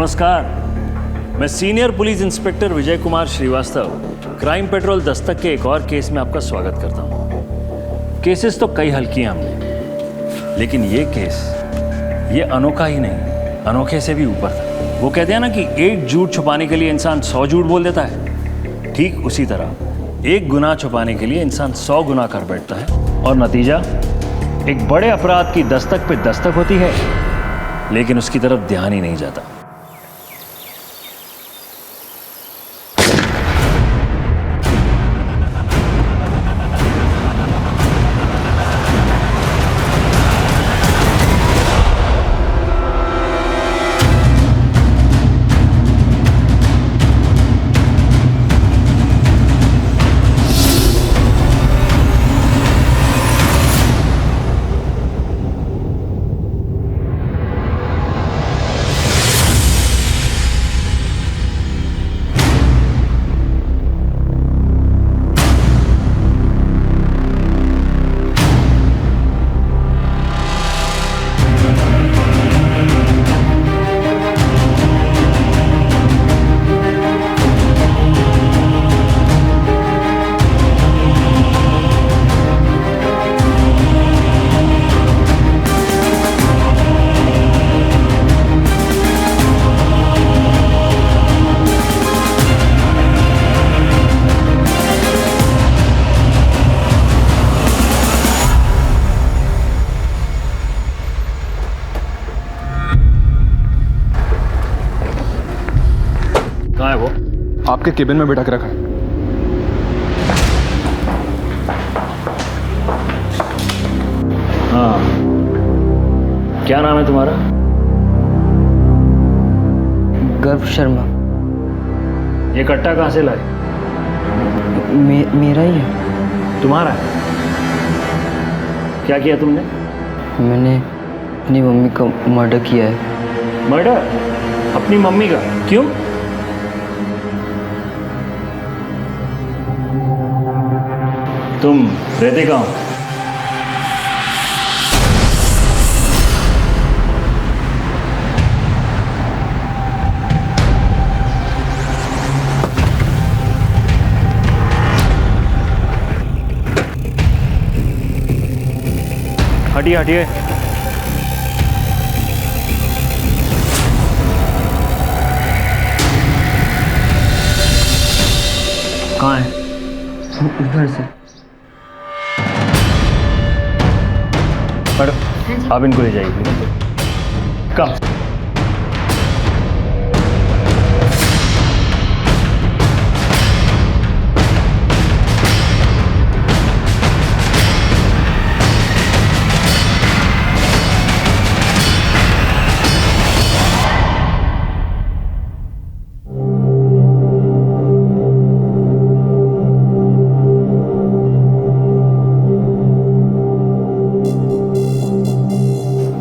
नमस्कार, मैं senior police inspector Vijay Kumar Srivastava crime petrol Dastak के एक और केस में आपका स्वागत करता हूँ। केसेस तो कई हल किए हमने, लेकिन ये केस ये अनोखा ही नहीं, अनोखे से भी ऊपर था। वो कहते हैं ना कि एक झूठ छुपाने के लिए इंसान 100 झूठ बोल देता है, ठीक उसी तरह एक गुनाह छुपाने के लिए इंसान 100 गुनाह कर बैठता है और नतीजा एक बड़े अपराध की दस्तक पे दस्तक होती है, लेकिन उसकी तरफ ध्यान ही नहीं जाता। कहाँ है वो? आपके केबिन में बिठा के रखा है। हाँ, क्या नाम है तुम्हारा? गर्व शर्मा। ये कट्टा कहाँ से लाए? मेरा ही है। तुम्हारा है? क्या किया तुमने? मैंने अपनी मम्मी का मर्डर किया है। मर्डर? अपनी मम्मी का? क्यों? तुम रहते कहाँ हो? हटिए हटिए। कहाँ है? घर से। पर आप इनको ले जाइए प्लीज। कम।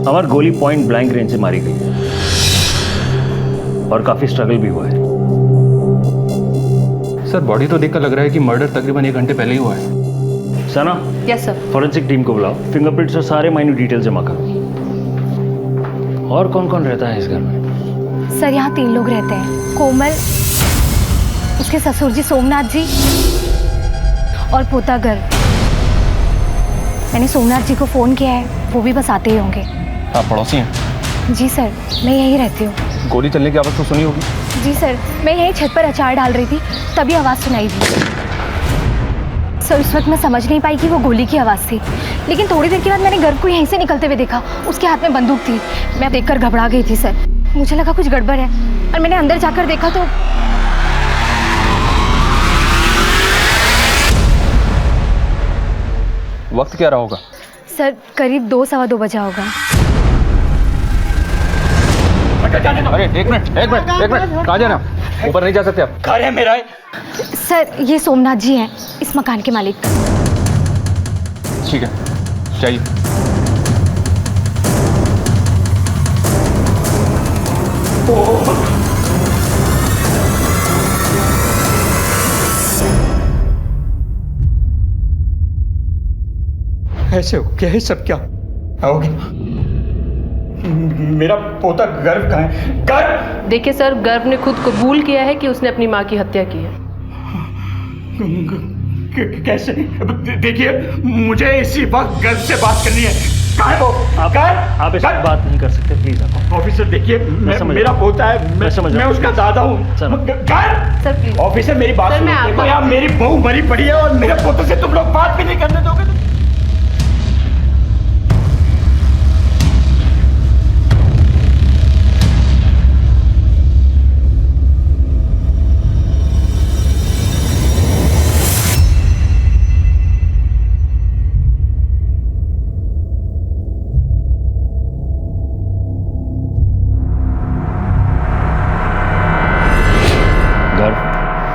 हमारी गोली पॉइंट ब्लैंक रेंज से मारी गई है और काफी स्ट्रगल भी हुआ है। सर, बॉडी तो देखकर लग रहा है कि मर्डर तकरीबन 1 घंटे पहले ही हुआ है। सना, यस सर। फॉरेंसिक टीम को बुलाओ, फिंगरप्रिंट्स और सारे माइन्यूट डिटेल जमा करो। और कौन कौन रहता है इस घर में? सर यहाँ 3 लोग रहते हैं, कोमल, उसके ससुर जी सोमनाथ जी और पोता गर्व। मैंने सोमनाथ जी को फोन किया है, वो भी बस आते ही होंगे। आप पड़ोसी हैं? जी सर, मैं यहीं रहती हूँ। गोली चलने की आवाज़ तो सुनी होगी? जी सर, मैं यहीं छत पर अचार डाल रही थी, तभी आवाज़ सुनाई दी। सर उस वक्त मैं समझ नहीं पाई कि वो गोली की आवाज़ थी, लेकिन थोड़ी देर के बाद मैंने गर्व को यहीं से निकलते हुए देखा। उसके हाथ में बंदूक थी। मैं देखकर घबरा गई थी सर, मुझे लगा कुछ गड़बड़ है और मैंने अंदर जाकर देखा तो वक्त क्या रहा होगा? सर करीब 2-2:15 बजा होगा। अरे एक मिनट, कहाँ जा रहे हैं? ऊपर नहीं जा सकते आप। घर है मेरा। सर ये सोमनाथ जी हैं, इस मकान के मालिक। ठीक है, चाहिए। ऐसे हो क्या है सब? क्या आओगे? मेरा पोता गर्व कहाँ है? गर्व! देखिए सर, गर्व ने खुद कबूल किया है कि उसने अपनी माँ की हत्या की है। कैसे? देखिए, मुझे इसी वक्त गर्व से बात करनी है। कहाँ है वो? आप इस पर बात नहीं कर सकते, प्लीज। ऑफिसर देखिए, मेरा पोता है, मैं उसका दादा हूँ। Sir please. ऑफिसर मेरी बात सर, सुनो। मैं आपको- देखो, यहाँ मेरी बहू मरी पड़ी है और मेरे पोते से तुम लोग बात भी नहीं करने दोगे।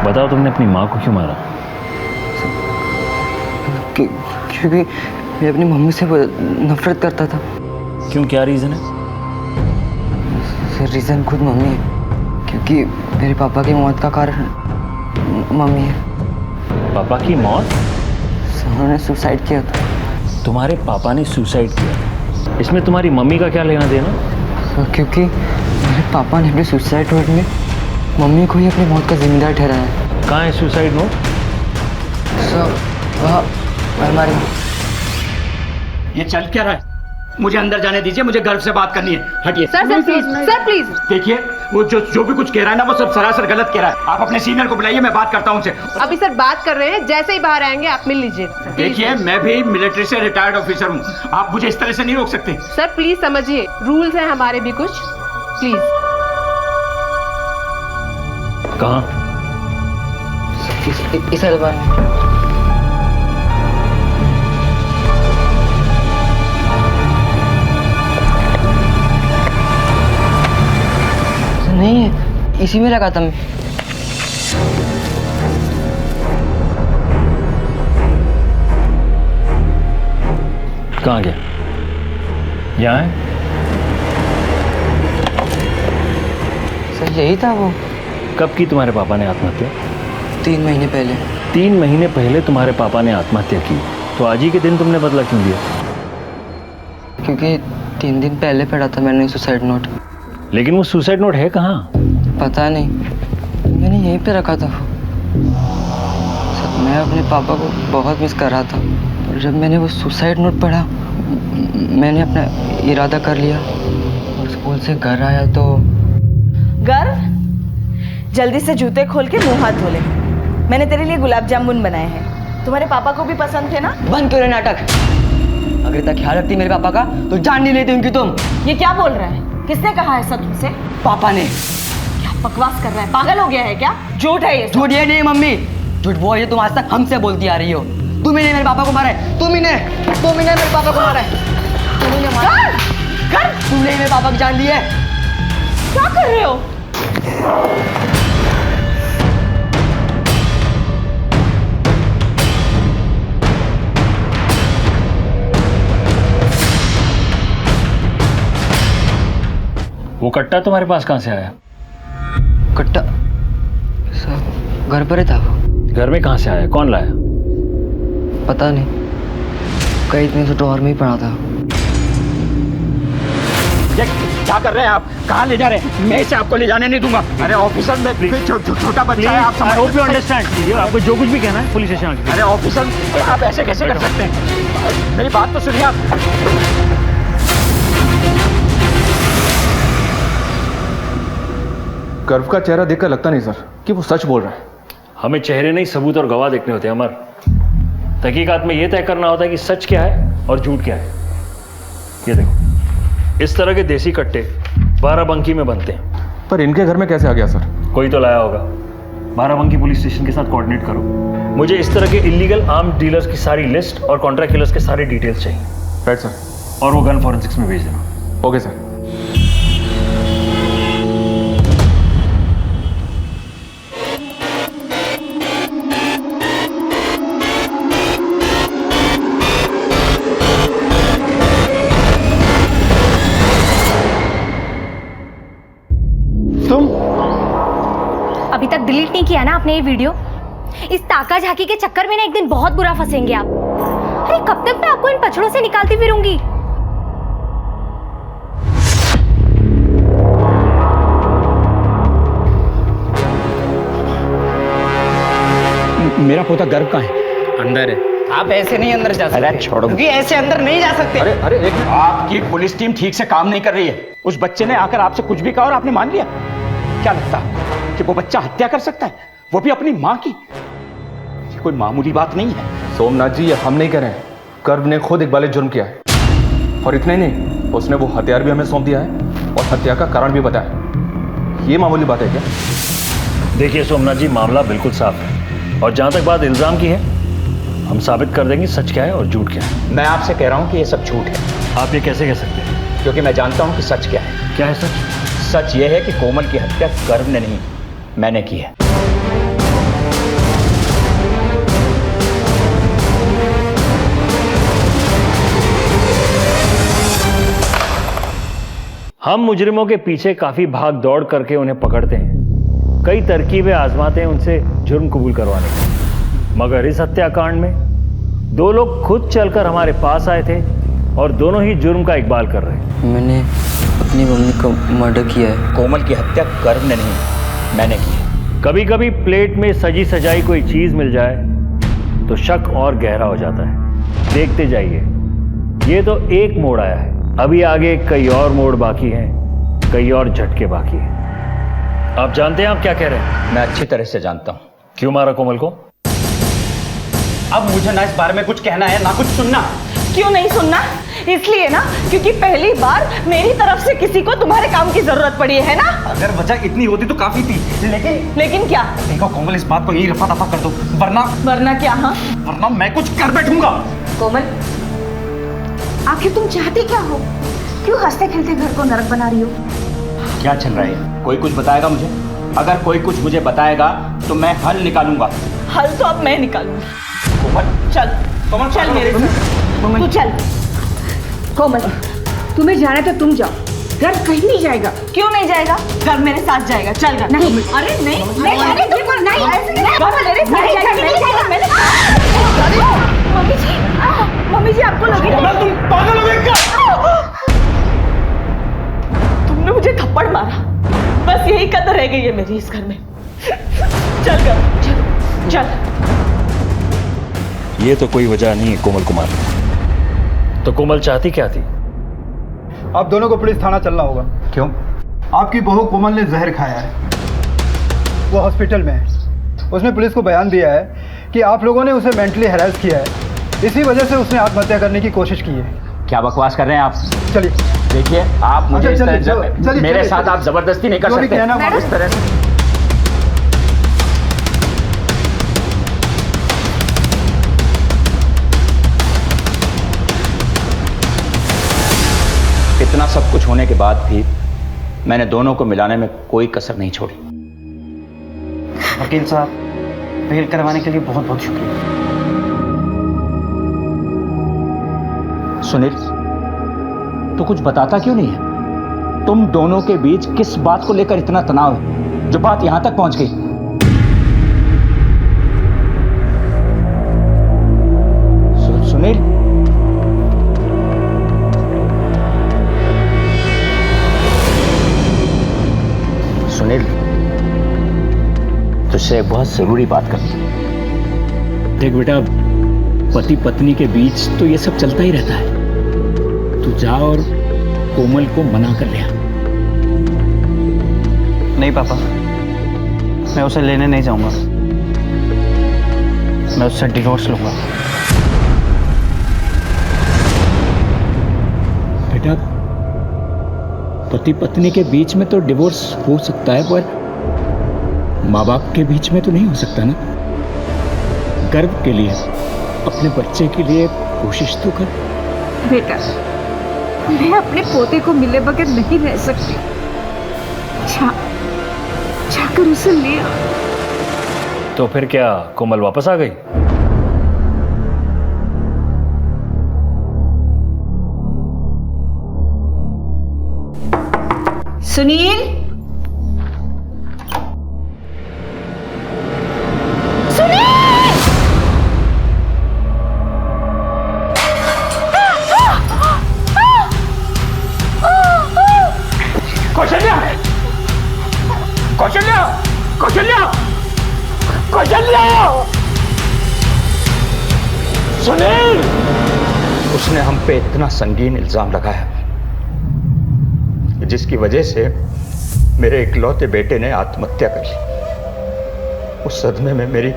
बताओ, तुमने अपनी माँ को क्यों मारा? क्योंकि मैं अपनी मम्मी से नफरत करता था। क्यों, क्या रीज़न है? सर, रीज़न खुद मम्मी है, क्योंकि मेरे पापा की मौत का कारण मम्मी है। पापा की मौत? सर, उन्होंने सुसाइड किया था। तुम्हारे पापा ने सुसाइड किया? इसमें तुम्हारी मम्मी का क्या लेना देना? सर, क्योंकि मेरे पापा ने अपने सुसाइड नोट में मम्मी को ही अपनी मौत का जिम्मेदार ठहराया है। कहाँ है सुसाइड नोट? सर, वहाँ हमारे। ये चल क्या रहा है? मुझे अंदर जाने दीजिए, मुझे गर्व से बात करनी है। हटिए। Sir please, sir please. देखिए, वो जो भी कुछ कह रहा है ना, वो सब सरासर गलत कह रहा है। आप अपने सीनियर को बुलाइए, मैं बात करता हूँ उनसे। अभी सर बात कर रहे हैं, जैसे ही बाहर आएंगे आप मिल लीजिए। देखिए, मैं भी मिलिट्री से रिटायर्ड ऑफिसर हूँ, आप मुझे इस तरह से नहीं रोक सकते। सर प्लीज समझिए, रूल्स हैं हमारे भी कुछ, प्लीज। कहाँ? इस अलमारी में। नहीं है, इसी में लगा था मैं। कहाँ गया? यहाँ है? सर, यही था वो। कब की तुम्हारे पापा ने आत्महत्या? 3 महीने पहले। 3 महीने पहले तुम्हारे पापा ने आत्महत्या की, तो आज ही के दिन तुमने बदला क्यों लिया? क्योंकि 3 दिन पहले पढ़ा था मैंने सुसाइड नोट। लेकिन वो सुसाइड नोट है कहाँ? पता नहीं, मैंने यहीं पे रखा था। सर, मैं अपने पापा को बहुत मिस कर रहा था, और जब मैंने वो सुसाइड नोट पढ़ा, मैंने अपना इरादा कर लिया और स्कूल से घर आया तो। गर्व, जल्दी से जूते खोल के मुंह हाथ धो ले। मैंने तेरे लिए गुलाब जामुन बनाए हैं, तुम्हारे पापा को भी पसंद थे ना? बंद करो नाटक। अगर इतना ख्याल रखती मेरे पापा का तो जान नहीं लेती उनकी तुम। ये क्या बोल रहा है? किसने कहा है सब तुमसे? पापा ने। क्या बकवास कर रहा है? पागल हो गया है क्या? झूठ है ये सब। झूठ ये नहीं मम्मी, झूठ वो है तुम आज तक हमसे बोलती आ रही हो। तुम ही ने मेरे पापा को मारा है, तुम ही ने मेरे पापा को मारा है, तुम ही ने मारा है। तुमने मेरे पापा की जान ली है। क्या कर रहे हो? वो कट्टा तुम्हारे पास कहाँ से आया? कट्टा सर, घर पर ही था वो। घर में कहाँ से आया? कौन लाया? पता नहीं, कई दिन से ड्रॉअर में ही पड़ा था। क्या कर रहे हैं आप? कहाँ ले जा रहे हैं? मैं इसे आपको ले जाने नहीं दूंगा। अरे ऑफिसर, मैं छोटा बच्चा है, आप समझ। Hope you understand. आपको जो कुछ भी कहना है पुलिस स्टेशन आके। अरे ऑफिसर, आप ऐसे कैसे कर सकते हैं? मेरी बात तो सुनिए आप। गर्व का चेहरा देखकर लगता नहीं सर कि वो सच बोल रहा है। हमें चेहरे नहीं, सबूत और गवाह देखने होते हैं अमर। तहकीकात में यह तय करना होता है कि सच क्या है और झूठ क्या है। ये देखो, इस तरह के देसी कट्टे बाराबंकी में बनते हैं। पर इनके घर में कैसे आ गया सर? कोई तो लाया होगा। बाराबंकी पुलिस स्टेशन के साथ कोऑर्डिनेट करो। मुझे इस तरह के इलीगल आर्म्ड डीलर्स की सारी लिस्ट और कॉन्ट्रैक्ट किलर्स के सारे डिटेल्स चाहिए। Right sir. और वो गन फॉरेंसिक्स में भेज देना। Okay sir. अभी तक डिलीट नहीं किया ना आपने ये वीडियो? इस ताका झाकी के चक्कर में ना एक दिन बहुत बुरा फंसेंगे आप। अरे कब तक मैं आपको इन पछड़ों से निकालती फिरूंगी? मेरा पोता गर्व कहाँ है? अंदर है। आप ऐसे नहीं अंदर जा सकते। अरे छोड़ो। क्योंकि ऐसे अंदर नहीं जा सकते। अरे अरे एक मिनट। आपकी पुलिस टीम ठीक से काम नहीं कर रही है। उस बच्चे ने आकर आपसे कुछ भी कहा और आपने मान लिया। क्या लगता है कि वो बच्चा हत्या कर सकता है, वो भी अपनी माँ की? ये कोई मामूली बात नहीं है। सोमनाथ जी, ये हम नहीं कह रहे हैं, कर्व ने खुद इकबाल जुर्म किया है, और इतना ही नहीं, उसने वो हथियार भी हमें सौंप दिया है और हत्या का कारण भी बताया। ये मामूली बात है क्या? देखिए सोमनाथ जी, मामला बिल्कुल साफ है, और जहां तक बात इल्जाम की है, हम साबित कर देंगे सच क्या है और झूठ क्या है। मैं आपसे कह रहा हूं कि ये सब झूठ है। आप ये कैसे कह सकते हैं? क्योंकि मैं जानता हूं कि सच क्या है। क्या है सच? सच ये है कि कोमल की हत्या गर्व ने नहीं, मैंने की है। हम मुजरिमों के पीछे काफी भाग दौड़ करके उन्हें पकड़ते हैं, कई तरकीबें आजमाते हैं उनसे जुर्म कबूल करवाने की, मगर इस हत्याकांड में दो लोग खुद चलकर हमारे पास आए थे और दोनों ही जुर्म का इकबाल कर रहे हैं। मैंने अपनी मम्मी का मर्डर किया है। कोमल की हत्या गर्व ने नहीं, मैंने की है। कभी कभी प्लेट में सजी सजाई कोई चीज मिल जाए तो शक और गहरा हो जाता है। देखते जाइए, ये तो एक मोड़ आया है, अभी आगे कई और मोड़ बाकी हैं, कई और झटके बाकी हैं। आप जानते हैं आप क्या कह रहे हैं? मैं अच्छी तरह से जानता हूं। क्यों मारा कोमल को? अब मुझे ना इस बारे में कुछ कहना है ना कुछ सुनना। क्यों नहीं सुनना? इसलिए ना क्योंकि पहली बार मेरी तरफ से किसी को तुम्हारे काम की जरूरत पड़ी है ना? अगर वजह इतनी होती तो काफी थी, लेकिन क्या? देखो कोमल, इस बात को यही रफा दफा कर दो, वरना क्या? हाँ, वरना मैं कुछ कर बैठूंगा। कोमल, आखिर तुम चाहती क्या हो? क्यों हंसते खेलते घर को नरक बना रही हो? क्या चल रहा है? कोई कुछ बताएगा मुझे? अगर कोई कुछ मुझे बताएगा तो मैं हल निकालूंगा। हल तो अब मैं निकालूंगी। कोमल, चल कोमल, चल मेरे साथ, तू चल। कोमल, तुम्हें जाना तो तुम जाओ, घर कहीं नहीं जाएगा। क्यों नहीं जाएगा? घर मेरे साथ जाएगा। चल घर। नहीं। अरे नहीं नहीं, अरे बिल्कुल नहीं। ऐसे नहीं, नहीं, घर मेरे साथ नहीं, जाएगा। नहीं, मेरे साथ, नहीं, मम्मी जी आपको लगी? तुम पागल हो गई क्या? तुमने मुझे थप्पड़ मारा, बस यही कदर रह गई है मेरी इस घर में। चल घर, चल चल। ये तो कोई वजह नहीं है कोमल कुमार। तो कोमल चाहती क्या थी? आप दोनों को पुलिस थाना चलना होगा। क्यों? आपकी बहू कोमल ने जहर खाया है, वो हॉस्पिटल में है। उसने पुलिस को बयान दिया है कि आप लोगों ने उसे मेंटली हैरेस किया है, इसी वजह से उसने आत्महत्या करने की कोशिश की है। क्या बकवास कर रहे हैं आप? चलिए देखिए, आप मुझे इस चलिए, तरह चलिए, मेरे चलिए, साथ चलिए। आप जबरदस्ती नहीं कर जो भी सकते कहना इस तरह से। इतना सब कुछ होने के बाद भी मैंने दोनों को मिलाने में कोई कसर नहीं छोड़ी। वकील साहब, बेल करवाने के लिए बहुत बहुत शुक्रिया। सुनील, तू कुछ बताता क्यों नहीं है? तुम दोनों के बीच किस बात को लेकर इतना तनाव है जो बात यहां तक पहुंच गई? सुनील, सुनील, तुझसे एक बहुत जरूरी बात करनी है। देख बेटा, पति पत्नी के बीच तो ये सब चलता ही रहता है। तू जा और कोमल को मना कर ले। नहीं पापा, मैं उसे लेने नहीं जाऊंगा। मैं उससे डिवोर्स लूंगा। बेटा, पति पत्नी के बीच में तो डिवोर्स हो सकता है, पर माँ बाप के बीच में तो नहीं हो सकता ना। गर्व के लिए, अपने बच्चे के लिए कोशिश तो कर। बेटा, मैं अपने पोते को मिले बगैर नहीं रह सकती। जाकर उसे ले आ। तो फिर क्या कोमल वापस आ गई? सुनील, कौशल्या, कौशल्या, कौशल्या, कौशल्या! सुनील! उसने हम पे इतना संगीन इल्जाम लगाया जिसकी वजह से मेरे इकलौते बेटे ने आत्महत्या कर ली। उस सदमे में मेरी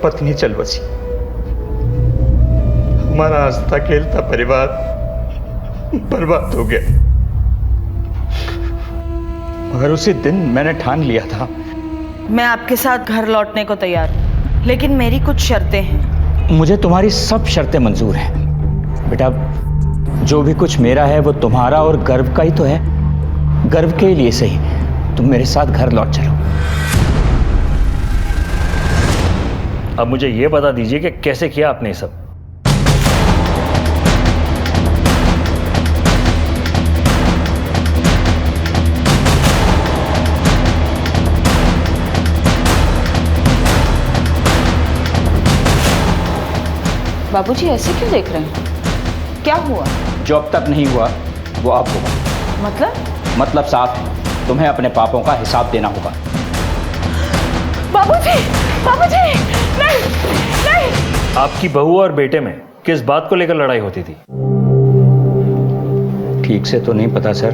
पत्नी चल बसी। हमारा हंसता खेलता परिवार बर्बाद हो गया। मगर उसी दिन मैंने ठान लिया था। मैं आपके साथ घर लौटने को तैयार हूँ, लेकिन मेरी कुछ शर्तें हैं। मुझे तुम्हारी सब शर्तें मंजूर हैं। बेटा, जो भी कुछ मेरा है वो तुम्हारा और गर्व का ही तो है। गर्व के लिए सही तुम मेरे साथ घर लौट चलो। अब मुझे यह बता दीजिए कि कैसे किया आपने ये सब। बाबूजी ऐसे क्यों देख रहे हैं? क्या हुआ? जो अब तक नहीं हुआ वो अब होगा। मतलब साफ है, तुम्हें अपने पापों का हिसाब देना होगा। बाबूजी, बाबूजी, नहीं, नहीं। आपकी बहू और बेटे में किस बात को लेकर लड़ाई होती थी? ठीक से तो नहीं पता सर,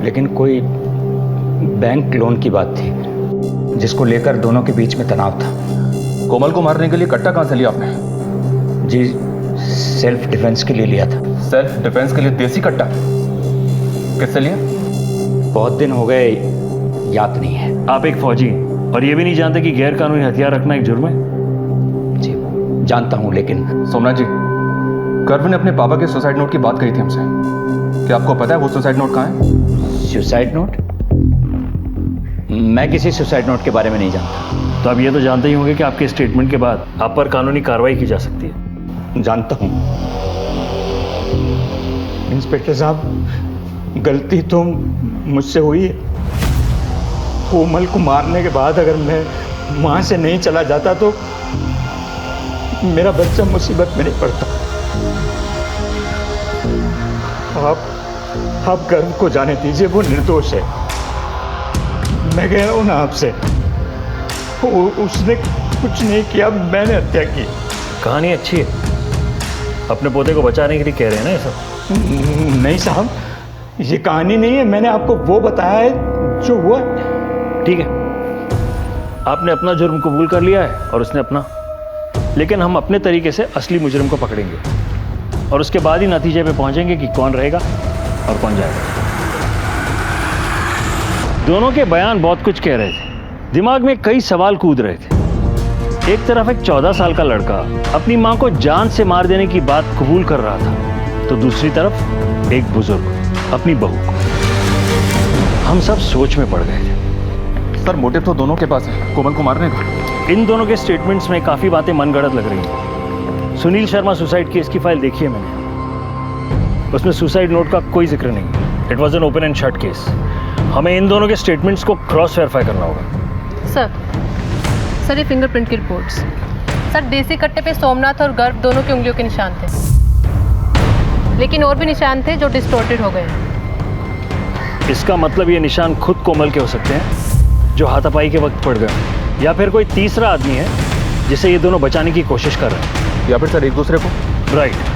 लेकिन कोई बैंक लोन की बात थी जिसको लेकर दोनों के बीच में तनाव था। कोमल को मारने के लिए कट्टा कहां से लिया आपने? जी, सेल्फ डिफेंस के लिए लिया था। सेल्फ डिफेंस के लिए देसी कट्टा किससे लिया? बहुत दिन हो गए, याद नहीं है। आप एक फौजी और ये भी नहीं जानते कि गैर कानूनी हथियार रखना एक जुर्म है? जी जानता हूं, लेकिन सोमनाथ जी, गर्व ने अपने पापा के सुसाइड नोट की बात कही थी हमसे। क्या आपको पता है वो सुसाइड नोट कहाँ है? Suicide note? मैं किसी सुसाइड नोट के बारे में नहीं जानता। तो आप ये तो जानते ही होंगे कि आपके स्टेटमेंट के बाद आप पर कानूनी कार्रवाई की जा सकती है। जानता हूं इंस्पेक्टर साहब, गलती तो मुझसे हुई है। कोमल को मारने के बाद अगर मैं वहां से नहीं चला जाता तो मेरा बच्चा मुसीबत में नहीं पड़ता। आप गर्व को जाने दीजिए, वो निर्दोष है। मैं कह रहा हूं ना आपसे, उसने कुछ नहीं किया, मैंने हत्या की। कहानी अच्छी है, अपने पोते को बचाने के लिए कह रहे हैं ना ये सब? नहीं साहब, ये कहानी नहीं है। मैंने आपको वो बताया है जो हुआ। ठीक है, आपने अपना जुर्म कबूल कर लिया है और उसने अपना, लेकिन हम अपने तरीके से असली मुजरिम को पकड़ेंगे और उसके बाद ही नतीजे पे पहुंचेंगे कि कौन रहेगा और कौन जाएगा। दोनों के बयान बहुत कुछ कह रहे थे, दिमाग में कई सवाल कूद रहे थे। एक तरफ एक 14 साल का लड़का अपनी मां को जान से मार देने की बात कबूल कर रहा था, तो दूसरी तरफ एक बुजुर्ग अपनी बहू को। हम सब सोच में पड़ गए थे। सर, मोटिव तो दोनों के पास है कोमल को मारने का। इन दोनों के स्टेटमेंट्स में काफी बातें मनगढ़ंत लग रही हैं। सुनील शर्मा सुसाइड केस की फाइल देखी है मैंने, उसमें सुसाइड नोट का कोई जिक्र नहीं। It was an open and shut case. हमें इन दोनों के स्टेटमेंट्स को क्रॉस वेरीफाई करना होगा। सर ये फिंगरप्रिंट की रिपोर्ट्स। सर देसी कट्टे पे सोमनाथ और गर्व दोनों की उंगलियों के निशान थे, लेकिन और भी निशान थे जो डिस्टॉर्टेड हो गए। इसका मतलब ये निशान खुद कोमल के हो सकते हैं जो हाथापाई के वक्त पड़ गए, या फिर कोई तीसरा आदमी है जिसे ये दोनों बचाने की कोशिश कर रहे हैं, या फिर सर एक दूसरे को। राइट।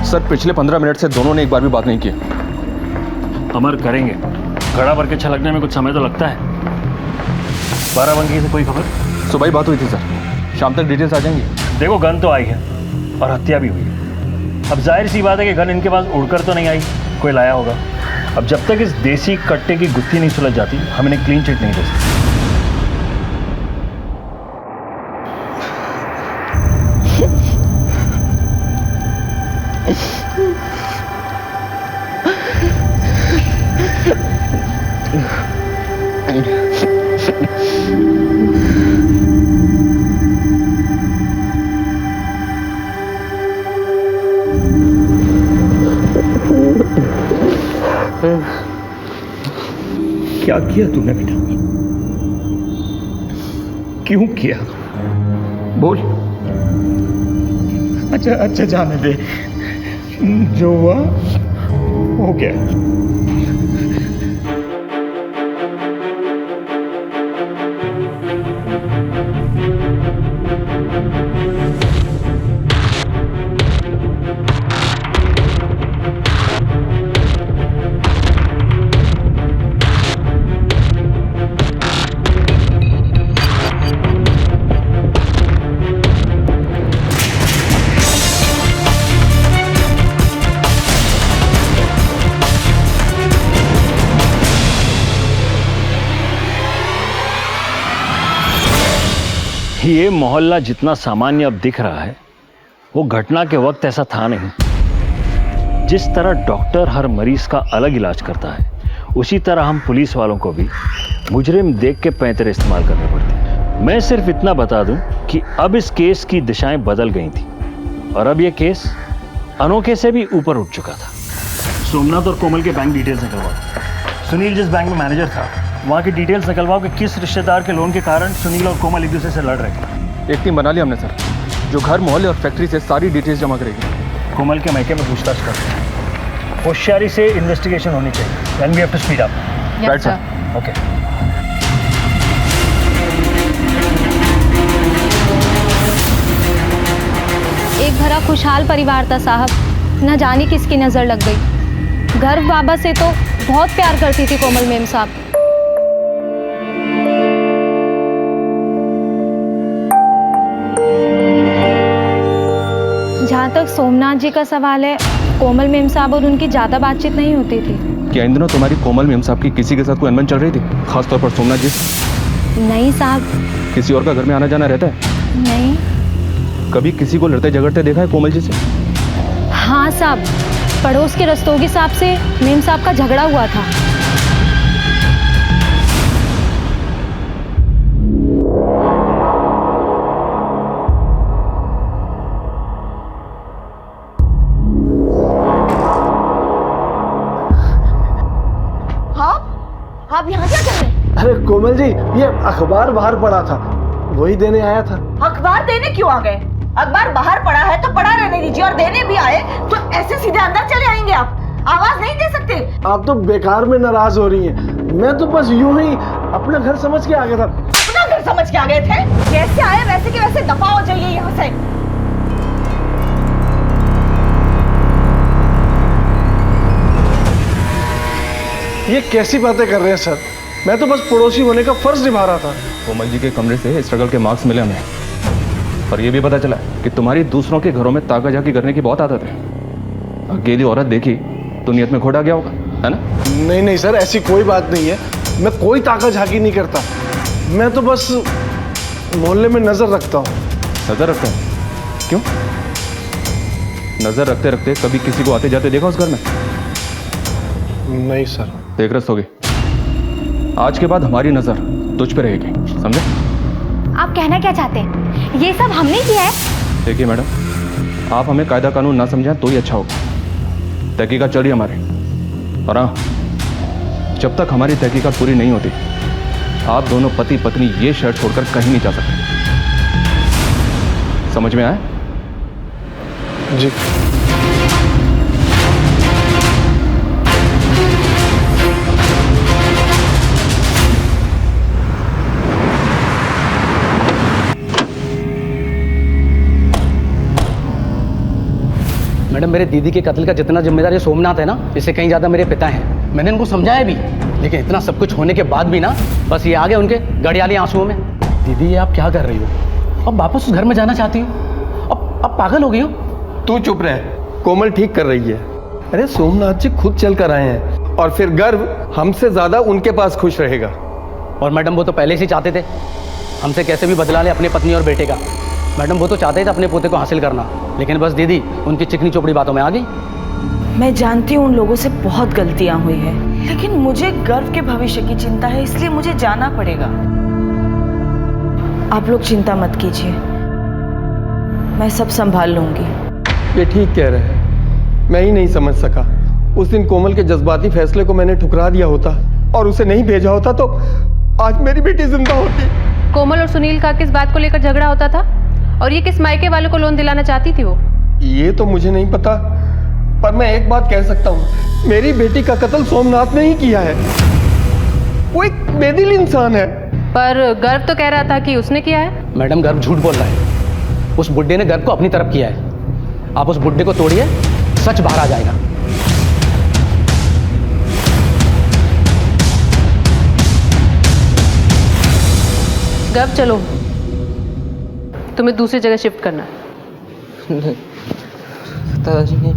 सर, पिछले 15 मिनट से दोनों ने एक बार भी बात नहीं की। अमर करेंगे, घड़ा भर के छलकने में कुछ समय तो लगता है। बाराबंकी से कोई खबर? सुबह ही बात हुई थी सर, शाम तक डिटेल्स आ जाएंगी। देखो, गन तो आई है और हत्या भी हुई है। अब जाहिर सी बात है कि गन इनके पास उड़कर तो नहीं आई, कोई लाया होगा। अब जब तक इस देसी कट्टे की गुत्थी नहीं सुलझ जाती हम इन्हें क्लीन चिट नहीं दे सकते। क्या किया तूने बेटा? क्यों किया? बोल। अच्छा जाने दे, जो हुआ हो गया। ये मोहल्ला जितना सामान्य अब दिख रहा है वो घटना के वक्त ऐसा था नहीं। जिस तरह डॉक्टर हर मरीज का अलग इलाज करता है उसी तरह हम पुलिस वालों को भी मुजरिम देख के पैंतरे इस्तेमाल करने पड़ते हैं। मैं सिर्फ इतना बता दूं कि अब इस केस की दिशाएं बदल गई थी और अब ये केस अनोखे से भी ऊपर उठ चुका था। सोमनाथ और कोमल के बैंक डिटेल्स निकलवाओ। सुनील जिस बैंक में मैनेजर था वहाँ की डिटेल्स निकलवाओ कि किस रिश्तेदार के लोन के कारण सुनील और कोमल एक दूसरे से लड़ रहे थे। एक टीम बना ली हमने सर, जो घर मोहल्ले और फैक्ट्री से सारी डिटेल्स जमा करेगी। कोमल के मैके में पूछताछ करते हैं। होशियारी से इन्वेस्टिगेशन होनी चाहिए। Then we have to speed up. Right sir. Okay. एक भरा खुशहाल परिवार था साहब, न जाने किसकी नज़र लग गई। गर्व बाबा से तो बहुत प्यार करती थी कोमल मेम साहब। जहाँ तक सोमनाथ जी का सवाल है, कोमल मेम साहब और उनकी ज़्यादा बातचीत नहीं होती थी। क्या इन दिनों तुम्हारी कोमल मेम साहब की किसी के साथ कोई अनबन चल रही थी, खासतौर पर सोमनाथ जी से? नहीं साहब। किसी और का घर में आना जाना रहता है? नहीं। कभी किसी को लड़ते झगड़ते देखा है कोमल जी से? हाँ साहब, पड़ोस के रस्तोगी साहब से मेम साहब का झगड़ा हुआ था। आप यहाँ क्या कर रहे हैं? अरे कोमल जी, ये अखबार बाहर पड़ा था, वही देने आया था। अखबार देने क्यों आ गए? अखबार बाहर पड़ा है तो पड़ा रहने दीजिए, और देने भी आए तो ऐसे सीधे अंदर चले आएंगे आप? आवाज नहीं दे सकते? आप तो बेकार में नाराज हो रही हैं। मैं तो बस यूं ही अपना घर समझ के आ गया था। अपना घर समझ के आ गए थे? जैसे आए वैसे के वैसे दफा हो जाइए यहाँ से। ये कैसी बातें कर रहे हैं सर? मैं तो बस पड़ोसी होने का फर्ज निभा रहा था। कोमल जी के कमरे से स्ट्रगल के मार्क्स मिले हमें, और ये भी पता चला कि तुम्हारी दूसरों के घरों में ताका झाकी करने की बहुत आदत है। अकेली औरत देखी तो नियत में खोट आ गया होगा, है ना? नहीं नहीं सर, ऐसी कोई बात नहीं है। मैं कोई ताका झाकी नहीं करता। मैं तो बस मोहल्ले में नजर रखता हूँ। नजर रखते हैं? क्यों? नजर रखते रखते कभी किसी को आते जाते देखा उस घर में? नहीं सर। देख रस होगी, आज के बाद हमारी नजर तुझ पे रहेगी, समझे? आप कहना क्या चाहते हैं? ये सब हमने किया है? देखिए मैडम, आप हमें कायदा कानून ना समझें तो ही अच्छा होगा। तहकीकात चल रही है हमारी, और हाँ, जब तक हमारी तहकीकात पूरी नहीं होती आप दोनों पति पत्नी ये शहर छोड़कर कहीं नहीं जा सकते। समझ में आया? जी। मैडम, मेरे दीदी के कत्ल का जितना जिम्मेदार ये सोमनाथ है ना, इससे कहीं ज़्यादा मेरे पिता हैं। मैंने उनको समझाया भी, लेकिन इतना सब कुछ होने के बाद भी ना, बस ये आ गए उनके गड़ियाली आंसुओं में। दीदी, ये आप क्या कर रही हो? अब वापस उस घर में जाना चाहती हो? अब पागल हो गई हो? तू चुप रह। कोमल ठीक कर रही है। अरे सोमनाथ जी खुद चल कर आए हैं और फिर गर्व हमसे ज्यादा उनके पास खुश रहेगा। और मैडम वो तो पहले से चाहते थे हमसे कैसे भी बदला ले अपनी पत्नी और बेटे का। मैडम वो तो चाहते थे अपने पोते को हासिल करना, लेकिन बस दीदी उनकी चिकनी चोपड़ी बातों में आ गई। मैं जानती हूँ उन लोगों से बहुत गलतियां हुई है, लेकिन मुझे गर्व के भविष्य की चिंता है, इसलिए मुझे जाना पड़ेगा। आप लोग चिंता मत कीजिए, मैं सब संभाल लूंगी। ये ठीक कह रहे हैं, मैं ही नहीं समझ सका। उस दिन कोमल के जज्बाती फैसले को मैंने ठुकरा दिया होता और उसे नहीं भेजा होता तो आज मेरी बेटी जिंदा होती। कोमल और सुनील का किस बात को लेकर झगड़ा होता था और ये किस मायके वालों को लोन दिलाना चाहती थी वो? ये तो मुझे नहीं पता, पर मैं एक बात कह सकता हूँ, मेरी बेटी का कत्ल सोमनाथ ने ही किया है। वो एक बेदिल इंसान है। पर गर्व तो कह रहा था कि उसने किया है। मैडम गर्व झूठ बोल रहा है। उस बुड्ढे ने गर्व को अपनी तरफ किया है। आप उस बुड्ढे को तोड़िए, सच बाहर आ जाएगा। गर्व चलो, तुम्हें दूसरी जगह शिफ्ट करना है। दादाजी ने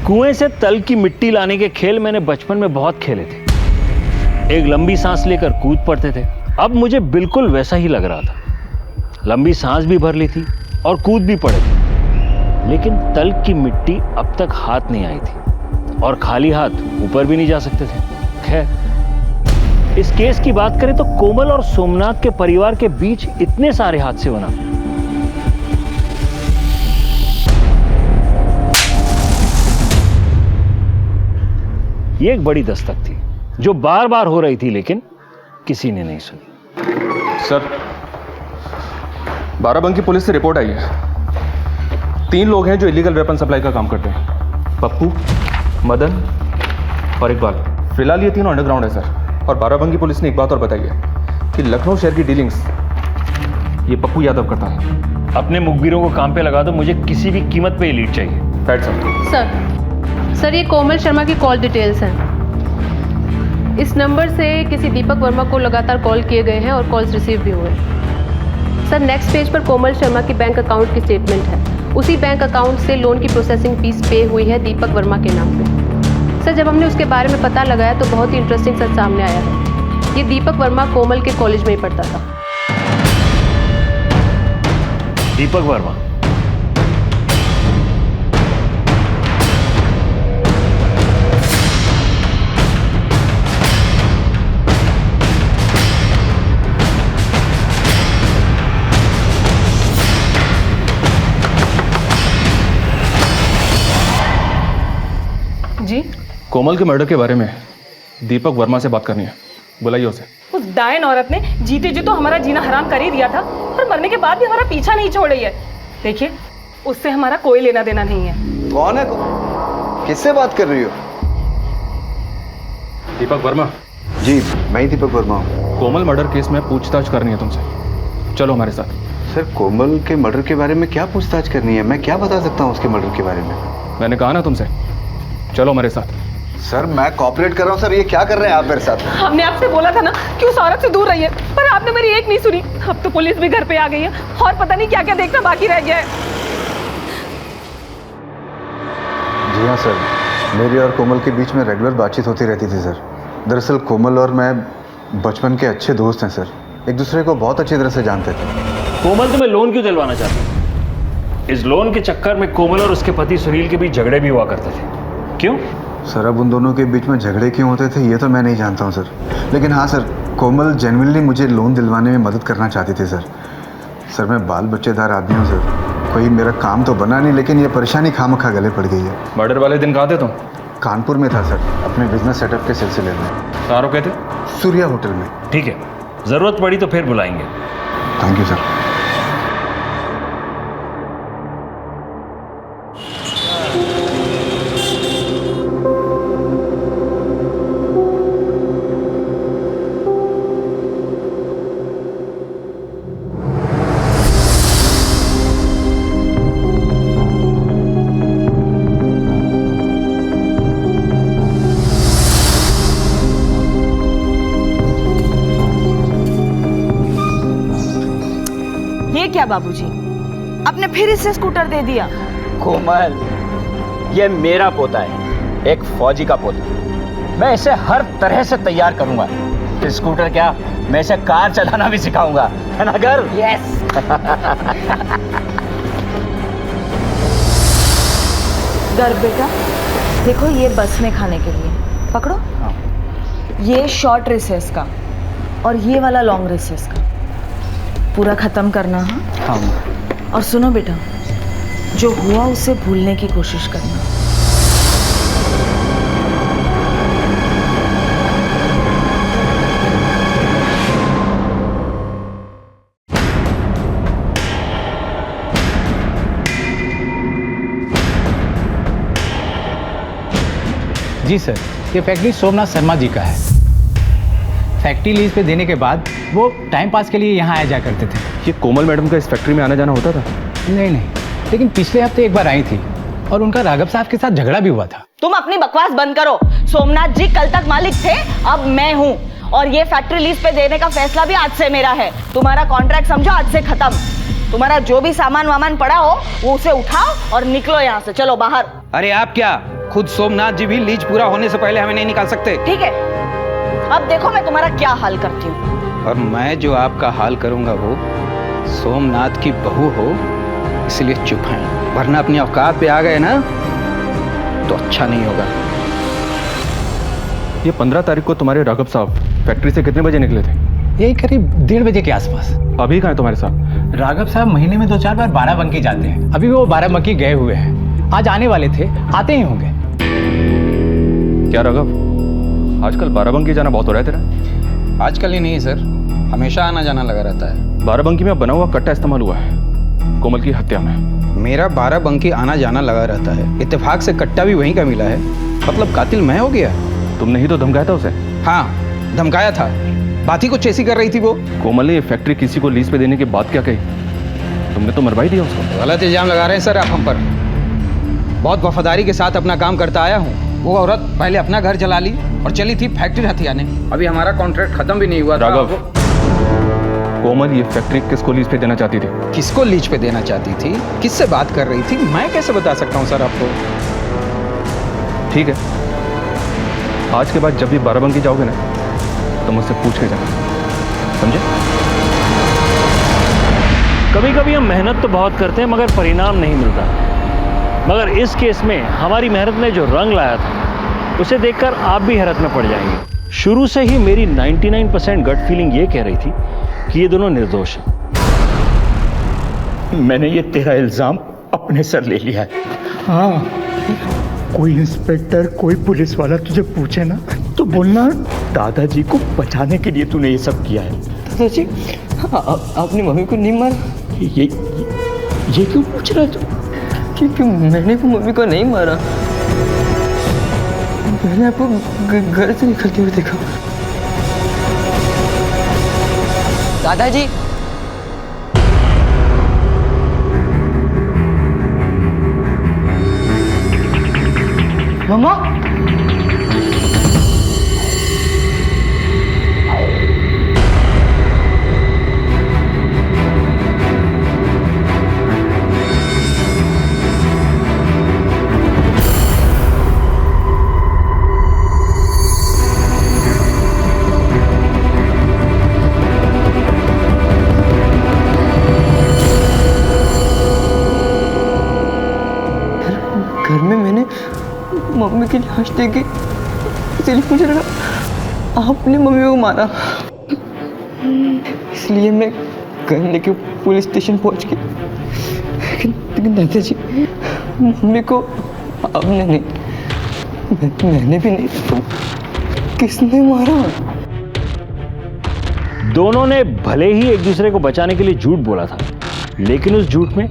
कुएं से तल की मिट्टी लाने के खेल मैंने बचपन में बहुत खेले थे। एक लंबी सांस लेकर कूद पड़ते थे। अब मुझे बिल्कुल वैसा ही लग रहा था। लंबी सांस भी भर ली थी और कूद भी पड़े थे, लेकिन तल की मिट्टी अब तक हाथ नहीं आई थी और खाली हाथ ऊपर भी नहीं जा सकते थे। खैर, इस केस की बात करें तो कोमल और सोमनाथ के परिवार के बीच इतने सारे हादसे होना ये एक बड़ी दस्तक थी जो बार बार हो रही थी, लेकिन किसी ने नहीं सुनी। सर, बाराबंकी पुलिस से रिपोर्ट आई है। 3 लोग हैं जो इलीगल वेपन सप्लाई का काम करते हैं। पप्पू, मदन और इकबाल। फिलहाल ये 3 अंडरग्राउंड है सर। और बाराबंकी पुलिस ने एक बात और बताई है कि लखनऊ शहर की डीलिंग्स ये पप्पू यादव करता है। अपने मुखबिरों को काम पे लगा दो, मुझे किसी भी कीमत पे ये लीड चाहिए। बैठ सर। सर, ये कोमल शर्मा की कॉल डिटेल्स हैं। इस नंबर से किसी दीपक वर्मा को लगातार कॉल किए गए हैं और कॉल्स रिसीव भी हुए। सर, नेक्स्ट पेज पर कोमल शर्मा की बैंक अकाउंट की स्टेटमेंट है। उसी बैंक अकाउंट से लोन की प्रोसेसिंग फीस पे हुई है दीपक वर्मा के नाम पे। सर, जब हमने उसके बारे में पता लगाया तो बहुत ही इंटरेस्टिंग सच सामने आया है। ये दीपक वर्मा कोमल के कॉलेज में ही पढ़ता था। दीपक वर्मा? जी? कोमल के मर्डर के बारे में दीपक वर्मा से बात करनी है, बुलाइए उसे। उस डायन औरत ने जीते जी तो हमारा जीना हराम कर ही दिया था, और मरने के बाद भी हमारा पीछा नहीं छोड़ रही है। देखिए, उससे हमारा कोई लेना देना नहीं है। कौन है? किससे बात कर रही हो? दीपक वर्मा? जी, मैं ही दीपक वर्मा हूँ। कोमल मर्डर केस में पूछताछ करनी है तुमसे, चलो हमारे साथ। सर, कोमल के मर्डर के बारे में क्या पूछताछ करनी है? मैं क्या बता सकता हूँ उसके मर्डर के बारे में? मैंने कहा ना तुमसे, चलो हमारे साथ। सर, मैं कॉपरेट कर रहा हूँ। सर, ये क्या कर रहे हैं आप मेरे साथ? हमने आपसे बोला था ना कि उस औरत से दूर रहिए, पर आपने मेरी एक नहीं सुनी। अब तो पुलिस भी घर पे आ गई है और पता नहीं क्या क्या देखना बाकी रह गया है। जी हाँ सर, मेरी और कोमल के बीच में रेगुलर बातचीत होती रहती थी सर। दरअसल कोमल और मैं बचपन के अच्छे दोस्त हैं सर, एक दूसरे को बहुत अच्छी तरह से जानते थे। कोमल तुम्हें लोन क्यों दिलवाना चाहती है? इस लोन के चक्कर में कोमल और उसके पति सुनील के बीच झगड़े भी हुआ करते थे, क्यों? सर, अब उन दोनों के बीच में झगड़े क्यों होते थे ये तो मैं नहीं जानता हूँ सर, लेकिन हाँ सर, कोमल जेन्युइनली मुझे लोन दिलवाने में मदद करना चाहती थी सर। सर, मैं बाल बच्चेदार आदमी हूँ सर, कोई मेरा काम तो बना नहीं, लेकिन ये परेशानी खामखा गले पड़ गई है। मर्डर वाले दिन कहाँ थे तुम? कानपुर में था सर, अपने बिजनेस सेटअप के सिलसिले में। कहाँ रुके थे? सूर्या होटल में। ठीक है, जरूरत पड़ी तो फिर बुलाएंगे। Thank you sir. क्या बाबूजी, आपने फिर इसे स्कूटर दे दिया? कोमल, ये मेरा पोता है, एक फौजी का पोता। मैं इसे हर तरह से तैयार करूंगा। स्कूटर क्या, मैं इसे कार चलाना भी सिखाऊंगा, है ना गर्व? यस। गर्व बेटा, देखो ये बस में खाने के लिए, पकड़ो। ये शॉर्ट रिसेस का और ये वाला लॉन्ग रिसेस का, पूरा खत्म करना। हाँ। और सुनो बेटा, जो हुआ उसे भूलने की कोशिश करना। जी सर, ये फैक्ट्री सोमनाथ शर्मा जी का है। फैक्ट्री लीज पे देने के बाद वो टाइम पास के लिए यहाँ आया जाया करते थे। ये कोमल मैडम का इस फैक्ट्री में आना जाना होता था? नहीं नहीं, लेकिन पिछले हफ्ते एक बार आई थी और उनका राघव साहब के साथ झगड़ा भी हुआ था। तुम अपनी बकवास बंद करो। सोमनाथ जी कल तक मालिक थे, अब मैं हूँ, और ये फैक्ट्री लीज पे देने का फैसला भी आज से मेरा है। तुम्हारा कॉन्ट्रैक्ट समझो आज से खत्म। तुम्हारा जो भी सामान वामान पड़ा हो वो उसे उठाओ और निकलो यहाँ से, चलो बाहर। अरे आप क्या, खुद सोमनाथ जी भी लीज पूरा होने से पहले हमें नहीं निकाल सकते? ठीक है, अब देखो मैं तुम्हारा क्या हाल करती हूँ। और मैं जो आपका हाल करूंगा वो सोमनाथ की बहू हो, इसलिए चुप हैं, वरना अपनी औकात पे आ गए ना तो अच्छा नहीं होगा। ये 15 तारीख को तुम्हारे राघव साहब फैक्ट्री से कितने बजे निकले थे? यही करीब 1:30 बजे के आसपास। अभी कहाँ है तुम्हारे साथ? राघव साहब महीने में 2-4 बार बाराबंकी जाते हैं। अभी वो बाराबंकी गए हुए हैं, आज आने वाले थे, आते ही होंगे। क्या राघव, आजकल बाराबंकी जाना बहुत हो रहा है तेरा? आजकल ही नहीं सर, हमेशा आना जाना लगा रहता है। बाराबंकी में बना हुआ कट्टा इस्तेमाल हुआ है कोमल की हत्या में। मेरा बाराबंकी आना जाना लगा रहता है, इत्तेफाक से कट्टा भी वहीं का मिला है। मतलब कातिल मैं हो गया? तुमने ही तो धमकाया था उसे। हाँ, धमकाया था, बात ही कुछ ऐसी कर रही थी वो। कोमल ने ये फैक्ट्री किसी को लीज पे देने के बाद क्या कही? तुमने तो मरवा ही दिया उसको। गलत इल्जाम लगा रहे हैं सर आप हम पर। बहुत वफादारी के साथ अपना काम करता आया हूँ। वो औरत पहले अपना घर जला ली और चली थी फैक्ट्री हथियाने। अभी हमारा कॉन्ट्रैक्ट खत्म भी नहीं हुआ था। राघव, कोमल ये फैक्ट्री किसको लीज पे देना चाहती थी? किसको लीज पे देना चाहती थी, किससे बात कर रही थी, मैं कैसे बता सकता हूँ सर आपको। ठीक है, आज के बाद जब भी बाराबंकी जाओगे ना तो मुझसे पूछ के जाना, समझे? कभी कभी हम मेहनत तो बहुत करते हैं मगर परिणाम नहीं मिलता। मगर इस केस में हमारी मेहनत ने जो रंग लाया था उसे देखकर आप भी हैरत में पड़ जाएंगे। शुरू से ही मेरी 99% गट फीलिंग ये कह रही थी कि ये दोनों निर्दोष हैं। मैंने ये तेरा इल्जाम अपने सर ले लिया है। हाँ, कोई इंस्पेक्टर कोई पुलिस वाला तुझे पूछे ना तो बोलना दादाजी को बचाने के लिए तूने ये सब किया है। दादाजी, अपनी मम्मी को नहीं मारा? ये क्यों पूछ रहा है तू? क्योंकि मैंने तो मम्मी को नहीं मारा, मैंने आपको घर से निकलते हुए देखा। दादाजी, मम्मा, घर में मैंने मम्मी की लाश देखी, इसलिए मुझे लगा आपने मम्मी को मारा, इसलिए मैं घर लेके पुलिस स्टेशन पहुंच गई। लेकिन दादाजी, मम्मी को आपने नहीं, मैंने भी नहीं, तो किसने मारा? दोनों ने भले ही एक दूसरे को बचाने के लिए झूठ बोला था, लेकिन उस झूठ में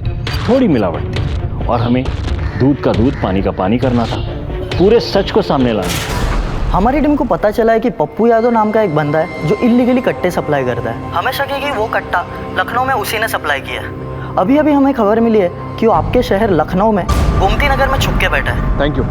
थोड़ी मिलावट थी और हमें दूध का दूध पानी का पानी करना था, पूरे सच को सामने लाना। हमारी टीम को पता चला है कि पप्पू यादव नाम का एक बंदा है जो इल्लीगली कट्टे सप्लाई करता है। हमें शक है कि वो कट्टा लखनऊ में उसी ने सप्लाई किया है। अभी अभी हमें खबर मिली है कि वो आपके शहर लखनऊ में गोमती नगर में छुप के बैठा है। Thank you.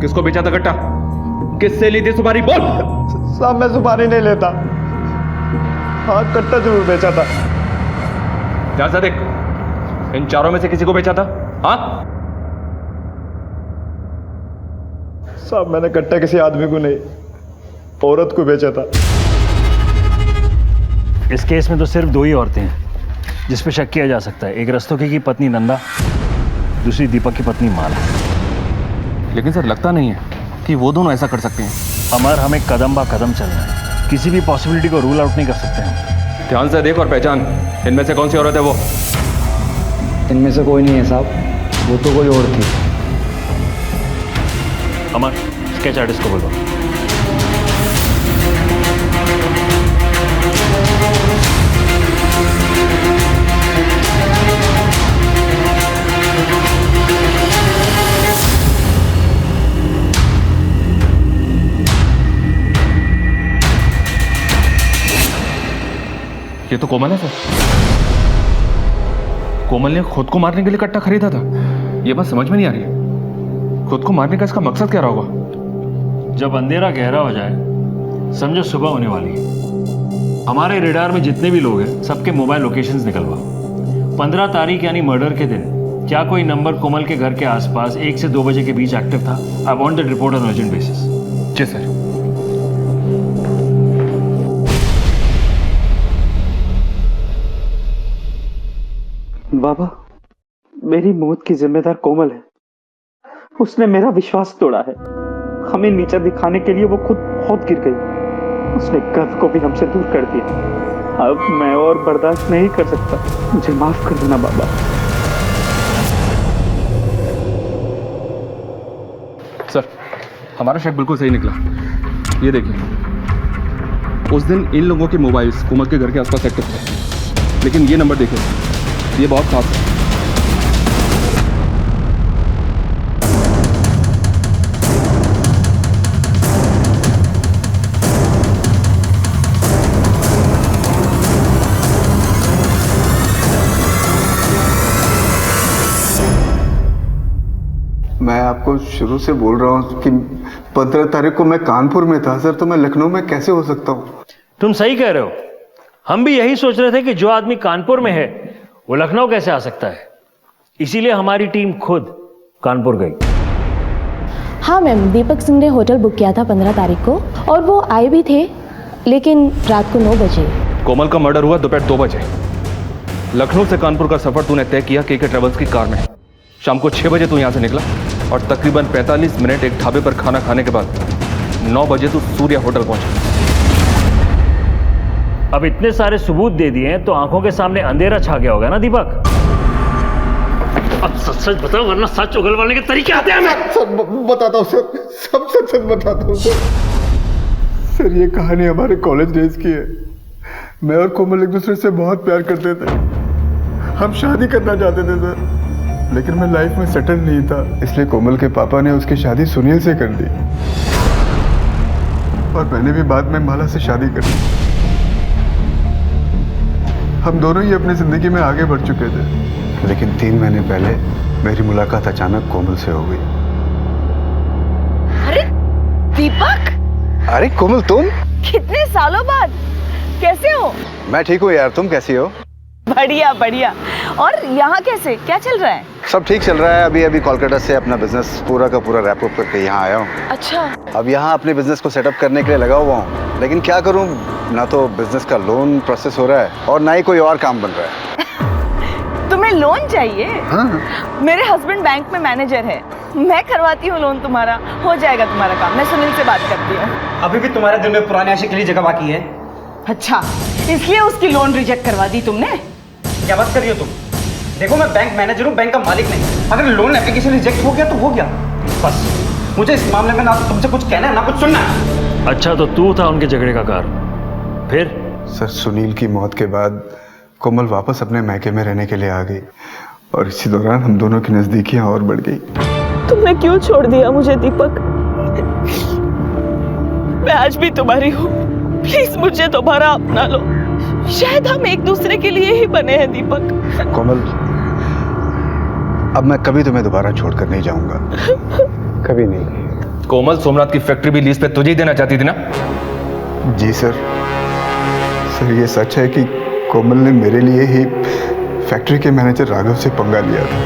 किसको बेचा था कट्टा? किससे ली थी सुपारी? बोल। साहब मैं सुपारी नहीं लेता। हाँ कट्टा जरूर बेचा था। ध्यान से देख, इन चारों में से किसी को बेचा था? हाँ साहब मैंने कट्टा किसी आदमी को नहीं, औरत को बेचा था। इस केस में तो सिर्फ 2 ही औरतें हैं जिस पे शक किया जा सकता है। एक रस्तोगी की पत्नी नंदा, दूसरी दीपक की पत्नी माला। लेकिन सर लगता नहीं है कि वो दोनों ऐसा कर सकते हैं। अमर, हमें कदम बा कदम चलना है, किसी भी पॉसिबिलिटी को रूल आउट नहीं कर सकते हम। ध्यान से देख और पहचान, इनमें से कौन सी औरत है वो? इनमें से कोई नहीं है साहब, वो तो कोई और थी। अमर, स्केच आर्टिस्ट को बोलो। ये तो कोमल है सर। कोमल ने खुद को मारने के लिए कट्टा खरीदा था। ये बात समझ में नहीं आ रही है। खुद को मारने का इसका मकसद क्या रहा होगा? जब अंधेरा गहरा हो जाए, समझो सुबह होने वाली है। हमारे रेडार में जितने भी लोग हैं सबके मोबाइल लोकेशंस निकलवा। 15 तारीख यानी मर्डर के दिन क्या कोई नंबर कोमल के घर के आसपास 1 से 2 बजे के बीच एक्टिव था? I want that report on urgent basis. जी सर। बाबा, मेरी मौत की जिम्मेदार कोमल है। उसने मेरा विश्वास तोड़ा है। हमें नीचा दिखाने के लिए वो खुद बहुत गिर गई। उसने गर्व को भी हमसे दूर कर दिया। अब मैं और बर्दाश्त नहीं कर सकता। मुझे माफ कर देना बाबा। सर, हमारा शक बिल्कुल सही निकला। ये देखिए, उस दिन इन लोगों के मोबाइल्स कोमल के घर के आसपास एक्टिव थे, लेकिन ये नंबर देखिए, ये बहुत खास है। मैं आपको शुरू से बोल रहा हूँ कि 15 तारीख को मैं कानपुर में था सर, तो मैं लखनऊ में कैसे हो सकता हूँ? तुम सही कह रहे हो। हम भी यही सोच रहे थे कि जो आदमी कानपुर में है वो लखनऊ कैसे आ सकता है। इसीलिए हमारी टीम खुद कानपुर गई। हाँ मैम, दीपक सिंह ने होटल बुक किया था 15 तारीख को और वो आए भी थे, लेकिन रात को 9 बजे। कोमल का मर्डर हुआ दोपहर 2 बजे। लखनऊ से कानपुर का सफर तूने तय किया केके ट्रेवल्स की कार में। शाम को 6 बजे तू यहां से निकला और तकरीबन 45 मिनट एक ढाबे पर खाना खाने के बाद 9 बजे तू सूर्या होटल पहुंचा। अब इतने सारे सबूत दे दिए हैं तो आंखों के सामने अंधेरा छा गया होगा ना दीपक? अब सच सच बताओ, वरना सच उगलवाने के तरीके आते हैं। मैं सब बताता हूँ सर, सब सच सच बताता हूँ सर। सर ये कहानी हमारे कॉलेज डेज की है। मैं और कोमल एक दूसरे से बहुत प्यार करते थे। हम शादी करना चाहते थे सर, लेकिन मैं लाइफ में सेटल नहीं था, इसलिए कोमल के पापा ने उसकी शादी सुनील से कर दी और मैंने भी बाद में माला से शादी कर ली। हम दोनों ही अपनी जिंदगी में आगे बढ़ चुके थे, लेकिन 3 महीने पहले मेरी मुलाकात अचानक कोमल से हो गई। अरे दीपक! अरे कोमल, तुम? कितने सालों बाद कैसे हो? मैं ठीक हूँ यार, तुम कैसी हो? बढ़िया बढ़िया। और यहाँ कैसे, क्या चल रहा है? सब ठीक चल रहा है। अभी कोलकाता से अपना बिजनेस पूरा का पूरा रैप अप करके यहाँ आया हूँ। अच्छा। अब यहाँ अपने बिजनेस को सेटअप करने के लिए लगा हुआ हूँ, लेकिन क्या करूँ, ना तो बिजनेस का लोन प्रोसेस हो रहा है और ना ही कोई और काम बन रहा है। तुम्हें लोन चाहिए? हाँ। मेरे हस्बैंड बैंक में मैनेजर है, मैं करवाती हूँ लोन तुम्हारा, हो जाएगा तुम्हारा काम। मैं सुनील से बात करती हूँ। अभी भी तुम्हारे दिल में पुराने आशिक के लिए जगह बाकी है? अच्छा, इसलिए उसकी लोन रिजेक्ट करवा दी तुमने? क्या बात कर रही हो तुम? देखो मैं बैंक मैनेजर हूँ, बैंक का मालिक नहीं। अगर लोन एप्लीकेशन रिजेक्ट हो गया तो हो गया, बस। मुझे इस मामले में ना तुमसे कुछ कहना है ना कुछ सुनना है। अच्छा, तो तू था उनके झगड़े का कारण? फिर? सर, सुनील की मौत के बाद कोमल वापस अपने मैके में रहने के लिए आ गई और इसी दौरान हम दोनों की नजदीकियां और बढ़ गई। तुमने क्यों छोड़ दिया मुझे दीपक? मैं आज भी तुम्हारी हूँ, प्लीज मुझे दोबारा अपना लो। शायद हम एक दूसरे के लिए ही बने हैं दीपक। कोमल, अब मैं कभी तुम्हें दोबारा छोड़कर नहीं जाऊंगा, कभी नहीं। कोमल सोमनाथ की फैक्ट्री भी लीज पे तुझे ही देना चाहती थी ना? जी सर। सर ये सच है कि कोमल ने मेरे लिए ही फैक्ट्री के मैनेजर राघव से पंगा लिया था।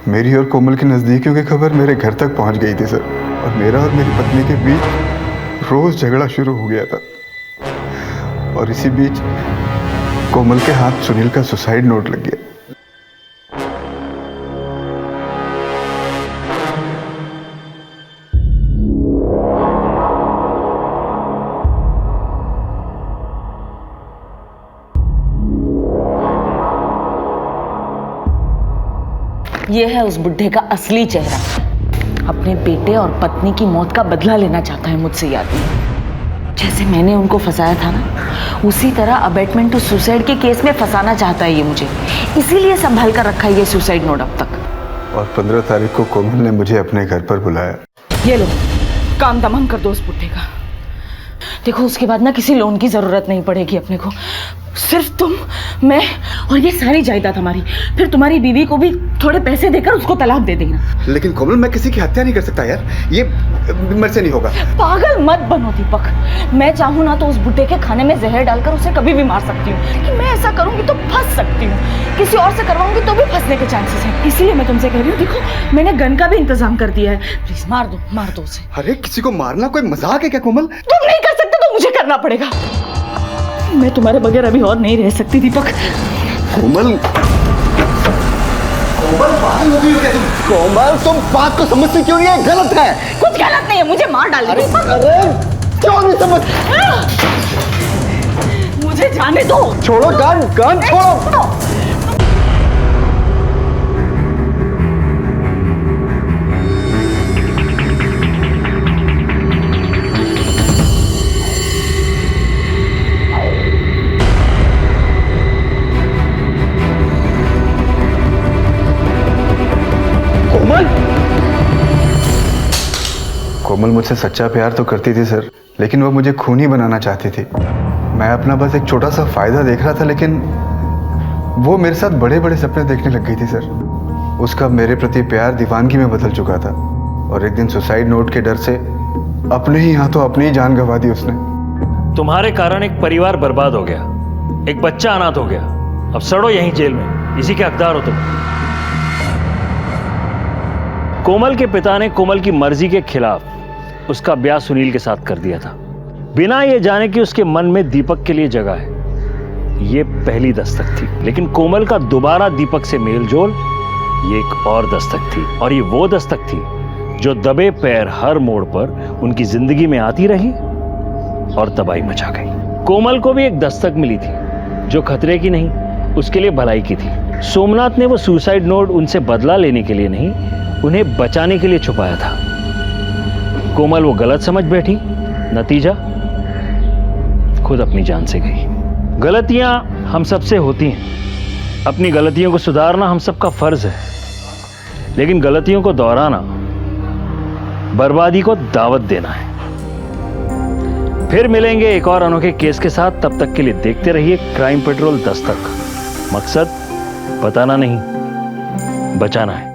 मेरी और कोमल की नज़दीकियों की खबर मेरे घर तक पहुंच गई थी सर, और मेरा और मेरी पत्नी के बीच रोज झगड़ा शुरू हो गया था। और इसी बीच कोमल के हाथ सुनील का सुसाइड नोट लग गया। ये है उस बुढ़े का असली चेहरा। अपने बेटे और पत्नी की मौत का बदला लेना चाहता है मुझसे ये आदमी। जैसे मैंने उनको फंसाया था ना, उसी तरह अबेटमेंट टू सुसाइड के केस में फंसाना चाहता है ये मुझे। इसीलिए संभाल कर रखा है ये सुसाइड नोट अब तक। और 15 तारीख को कोमल ने मुझे अपने घर पर बुलाया। ये लो, काम तमाम कर दो उस बुढ़े का। देखो उसके बाद ना किसी लोन की जरूरत नहीं पड़ेगी अपने को। सिर्फ तुम, मैं और ये सारी जायदाद हमारी। फिर तुम्हारी बीवी को भी थोड़े पैसे देकर उसको तलाक दे देना। लेकिन कोमल, मैं किसी की हत्या नहीं कर सकता यार, ये मेरे से नहीं होगा। पागल मत बनो दीपक। मैं चाहूँ ना तो उस बुड्ढे के खाने में जहर डालकर उसे कभी भी मार सकती हूँ, लेकिन मैं ऐसा करूंगी तो फंस सकती हूँ। किसी और से करवाऊंगी तो भी फंसने के चांसेस हैं। इसीलिए मैं तुमसे कह रही हूँ, देखो मैंने गन का भी इंतजाम कर दिया है। प्लीज मार दो उसे। अरे किसी को मारना कोई मजाक है क्या कोमल? तुम नहीं कर सकते तो मुझे करना पड़ेगा। मैं तुम्हारे बगैर अभी और नहीं रह सकती दीपक। कोमल, कोमल तुम बात को समझती क्यों नहीं है? गलत है। कुछ गलत नहीं है, मुझे मार डालना। अरे क्यों नहीं समझ? मुझे जाने दो। छोड़ो गन छोड़ो। कोमल मुझसे सच्चा प्यार तो करती थी सर, लेकिन वो मुझे खूनी बनाना चाहती थी। मैं अपना बस एक छोटा सा फायदा देख रहा था, लेकिन वो मेरे साथ बड़े बड़े सपने देखने लग गई थी सर। उसका मेरे प्रति प्यार दीवानगी में बदल चुका था, और एक दिन सुसाइड नोट के डर से अपने ही हाथों अपनी ही जान गंवा दी उसने। तुम्हारे कारण एक परिवार बर्बाद हो गया, एक बच्चा अनाथ हो गया। अब सड़ो यहीं जेल में, इसी के हकदार हो तुम। कोमल के पिता ने कोमल की मर्जी के खिलाफ उसका ब्याह सुनील के साथ कर दिया था, बिना ये जाने कि उसके मन में दीपक के लिए जगह है। ये पहली दस्तक थी, लेकिन कोमल का दोबारा दीपक से मेलजोल ये एक और दस्तक थी। और ये वो दस्तक थी जो दबे पैर हर मोड़ पर उनकी जिंदगी में आती रही और तबाही मचा गई। कोमल को भी एक दस्तक मिली थी जो खतरे की नहीं, उसके लिए भलाई की थी। सोमनाथ ने वो सुसाइड नोट उनसे बदला लेने के लिए नहीं, उन्हें बचाने के लिए छुपाया था। कोमल वो गलत समझ बैठी, नतीजा खुद अपनी जान से गई। गलतियां हम सबसे होती हैं, अपनी गलतियों को सुधारना हम सबका फर्ज है, लेकिन गलतियों को दोहराना बर्बादी को दावत देना है। फिर मिलेंगे एक और अनोखे केस के साथ, तब तक के लिए देखते रहिए क्राइम पेट्रोल दस्तक। मकसद बताना नहीं, बचाना है।